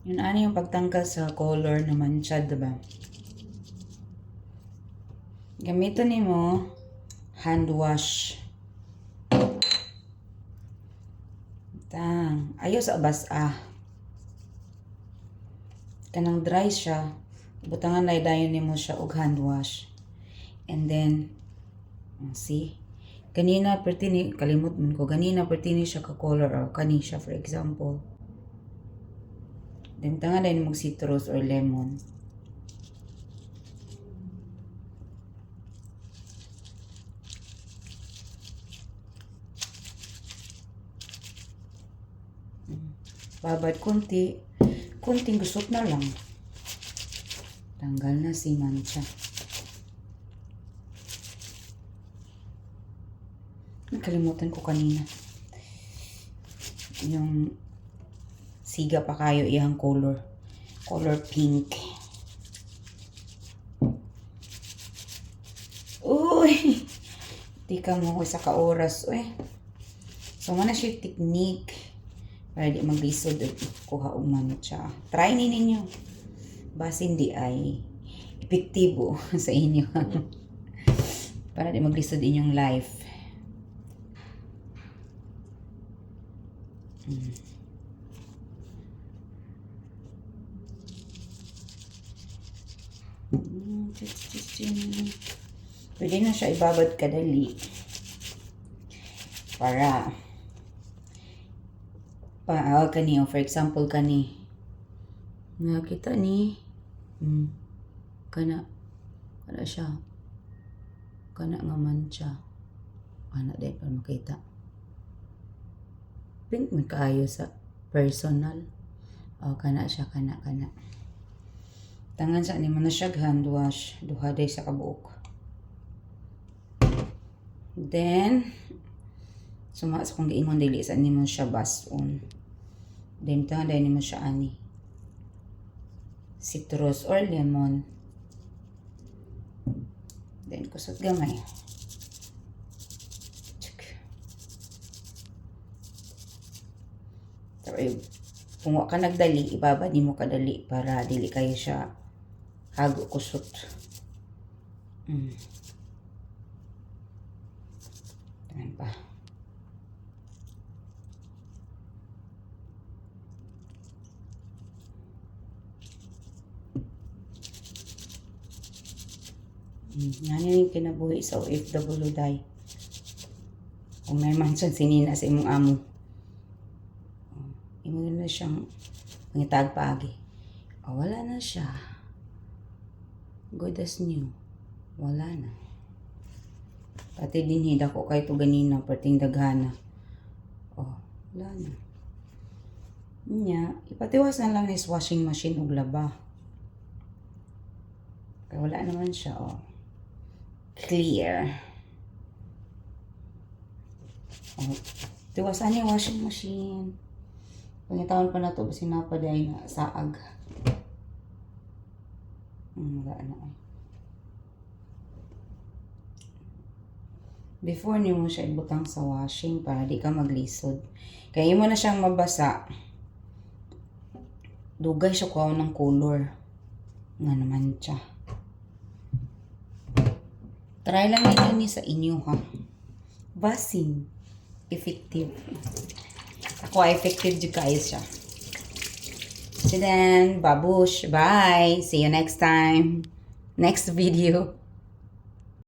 Yun ano yung pagtanggal sa color na mancha, diba? Gamiton mo hand wash. Ayaw sa basa. Kanang dry siya. Butangan na dayon nimo siya og hand wash. And then, see? Kanina pertini, kalimot man ko. Kanina pertini siya ka color or kani siya for example. Then, tangan na mo citrus or lemon. Babad konti. Konting gusot na lang. Tanggal na si mancha. Nakalimutan ko kanina. Yung siga pa kayo iyang color. Color pink. Uy! Di ka mo isa ka oras. Uy. So, mana siya technique. Para di maglisod at kuha og mancha. Try ni ninyo. Basta hindi ay epektibo sa inyo. Para di maglisod inyong life. Pwede na siya ibabad kadali. Para kani, for example kani nakita ni kana siya kana nga mancha ana day para makita pink man kaayo sa personal kana siya kana tangan sa ni mo na siya hand wash duha day sa kabuok. Then sumas kung giingon dili sa nimo siya bason. Then tangan day nimo siya ani citrus or lemon. Then kusot gamay. Kung wa ka nagdali, ibabad nimo kadali para dili kayo siya hago kusot. Tangan pa. Yan yung kinabuhi sa OFW day. Kung may mansion sinina sa imong amo. Imo na siyang pangitag paagi. Wala na siya. Good as new. Wala na. Pati dinhida ko kay to ganina perting daghana. Wala na. Nya, ipatiwas na lang is washing machine ug laba. Kaya wala naman siya, clear. Tiwasan yung washing machine. Pangitawon pa na to, basi napaday na saag. Wala na. Before ni mo siya ibutang sa washing para di ka maglisod. Kaya mo na siyang mabasa. Dugay siya kuha ng color. Nga naman siya. Try lang nyo sa inyo ha. Basin. Effective. Ako effective dyan guys siya. So then, babush. Bye. See you next time. Next video.